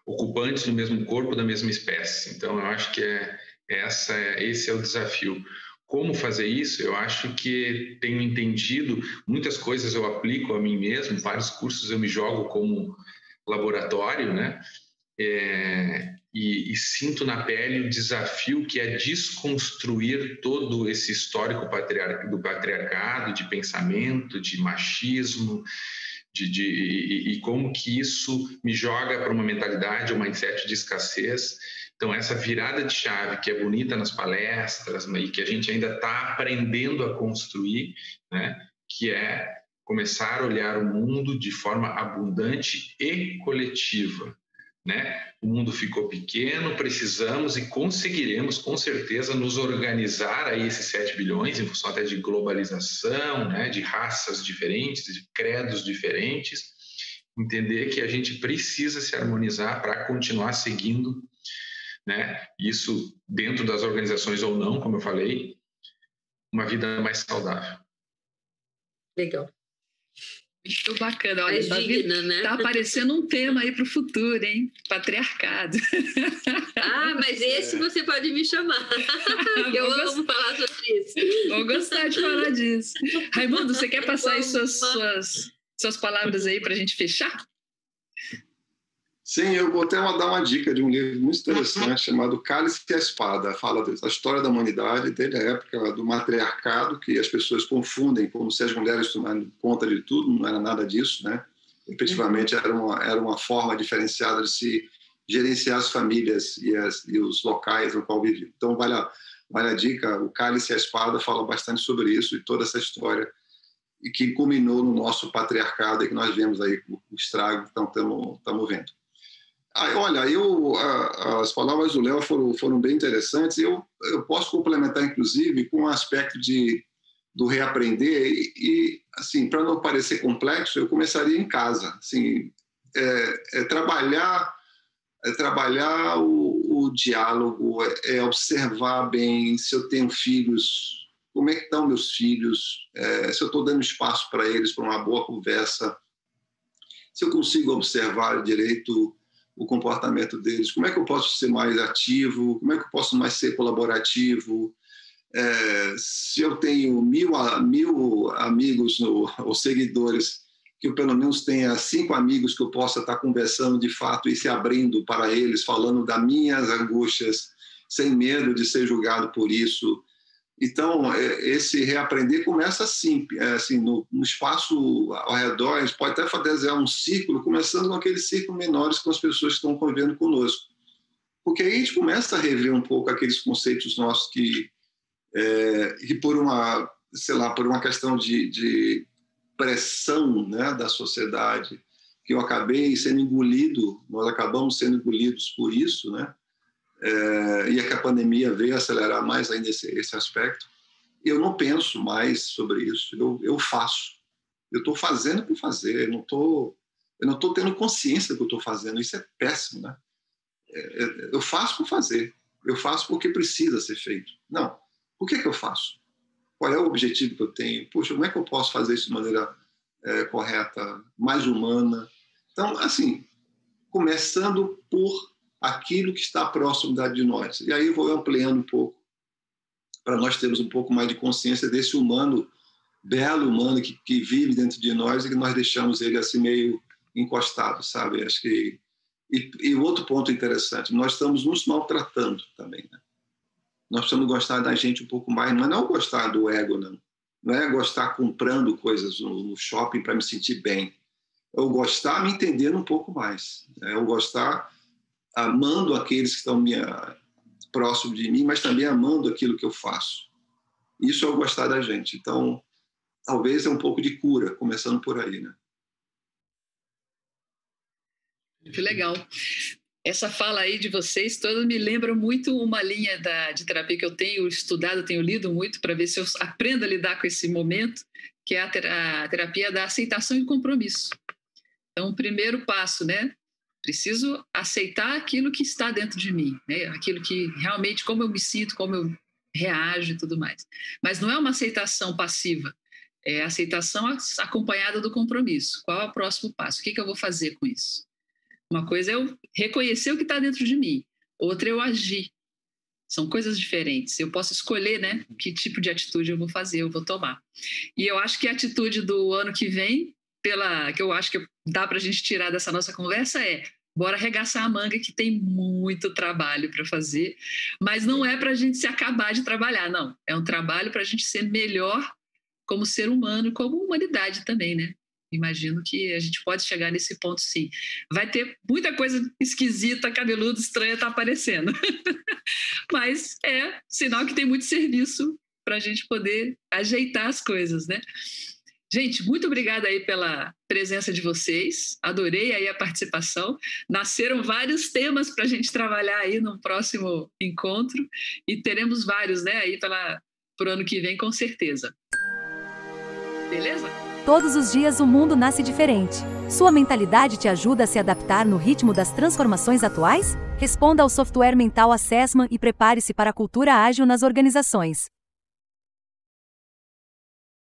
Ocupantes do mesmo corpo, da mesma espécie. Então, eu acho que esse é o desafio. Como fazer isso? Eu acho que tenho entendido, muitas coisas eu aplico a mim mesmo, vários cursos eu me jogo como laboratório, né? E sinto na pele o desafio que é desconstruir todo esse histórico do patriarcado, de pensamento, de machismo, e como que isso me joga para uma mentalidade, um mindset de escassez. Então, essa virada de chave que é bonita nas palestras e que a gente ainda está aprendendo a construir, né, que é começar a olhar o mundo de forma abundante e coletiva, né? O mundo ficou pequeno, precisamos e conseguiremos, com certeza, nos organizar aí esses 7 bilhões, em função até de globalização, né, de raças diferentes, de credos diferentes, entender que a gente precisa se harmonizar para continuar seguindo, né? Isso dentro das organizações ou não, como eu falei, uma vida mais saudável. Legal. Muito bacana. Olha, né? Tá aparecendo um tema aí para o futuro, hein? Patriarcado. Mas esse você pode me chamar. Eu amo falar sobre isso. Vou gostar de falar disso. Raimundo, você quer passar aí suas palavras aí para a gente fechar? Sim, eu vou até dar uma dica de um livro muito interessante chamado Cálice e a Espada. Fala da história da humanidade, desde a época do matriarcado, que as pessoas confundem como se as mulheres tomassem conta de tudo, não era nada disso, né? Efetivamente, era uma forma diferenciada de se gerenciar as famílias e os locais no qual viviam. Então, vale a dica, o Cálice e a Espada fala bastante sobre isso e toda essa história, e que culminou no nosso patriarcado e que nós vemos aí o estrago que estamos vendo. Olha, as palavras do Léo foram bem interessantes. Eu posso complementar, inclusive, com um aspecto do reaprender e assim, para não parecer complexo, eu começaria em casa. Assim, trabalhar o diálogo, observar bem se eu tenho filhos, como é que estão meus filhos, se eu estou dando espaço para eles, para uma boa conversa, se eu consigo observar direito o comportamento deles, como é que eu posso ser mais ativo, como é que eu posso mais ser colaborativo, se eu tenho 1000 amigos ou seguidores, que eu pelo menos tenha 5 amigos que eu possa estar conversando de fato e se abrindo para eles, falando das minhas angústias, sem medo de ser julgado por isso. Então, esse reaprender começa assim no espaço ao redor. A gente pode até desenhar um círculo, começando com aqueles círculos menores com as pessoas que estão convivendo conosco. Porque aí a gente começa a rever um pouco aqueles conceitos nossos que por uma, sei lá, por uma questão de pressão, né, da sociedade, que eu acabei sendo engolido, nós acabamos sendo engolidos por isso, né? E é que a pandemia veio acelerar mais ainda esse aspecto. Eu não penso mais sobre isso, eu faço. Eu estou fazendo por fazer, eu não estou tendo consciência do que eu estou fazendo, isso é péssimo, né? Eu faço por fazer, eu faço porque precisa ser feito. Não, por que eu faço? Qual é o objetivo que eu tenho? Poxa, como é que eu posso fazer isso de maneira correta, mais humana? Então, assim, começando por aquilo que está próximo de nós. E aí eu vou ampliando um pouco, para nós termos um pouco mais de consciência desse humano, belo humano que vive dentro de nós e que nós deixamos ele assim meio encostado, sabe? Acho que... E outro ponto interessante, nós estamos nos maltratando também, né? Nós precisamos gostar da gente um pouco mais, mas não gostar do ego, não. Não é gostar comprando coisas no shopping para me sentir bem. Eu gostar me entendendo um pouco mais. Eu gostar amando aqueles que estão próximo de mim, mas também amando aquilo que eu faço. Isso é o gostar da gente. Então, talvez é um pouco de cura, começando por aí, né? Que legal. Essa fala aí de vocês toda me lembra muito uma linha de terapia que eu tenho estudado, tenho lido muito para ver se eu aprendo a lidar com esse momento, que é a terapia da aceitação e compromisso. Então, o primeiro passo, né? Preciso aceitar aquilo que está dentro de mim, né? Aquilo que realmente, como eu me sinto, como eu reajo e tudo mais. Mas não é uma aceitação passiva, é a aceitação acompanhada do compromisso. Qual é o próximo passo? O que eu vou fazer com isso? Uma coisa é eu reconhecer o que está dentro de mim, outra é eu agir. São coisas diferentes. Eu posso escolher, né, que tipo de atitude eu vou fazer, eu vou tomar. E eu acho que a atitude do ano que vem, que eu acho que dá para a gente tirar dessa nossa conversa bora arregaçar a manga, que tem muito trabalho para fazer, mas não é para a gente se acabar de trabalhar, não. É um trabalho para a gente ser melhor como ser humano, como humanidade também, né? Imagino que a gente pode chegar nesse ponto, sim. Vai ter muita coisa esquisita, cabeluda, estranha tá aparecendo. Mas é sinal que tem muito serviço para a gente poder ajeitar as coisas, né? Gente, muito obrigada aí pela presença de vocês. Adorei aí a participação. Nasceram vários temas para a gente trabalhar aí no próximo encontro e teremos vários, né, aí pro ano que vem, com certeza. Beleza? Todos os dias o mundo nasce diferente. Sua mentalidade te ajuda a se adaptar no ritmo das transformações atuais? Responda ao Software Mental Assessment e prepare-se para a cultura ágil nas organizações.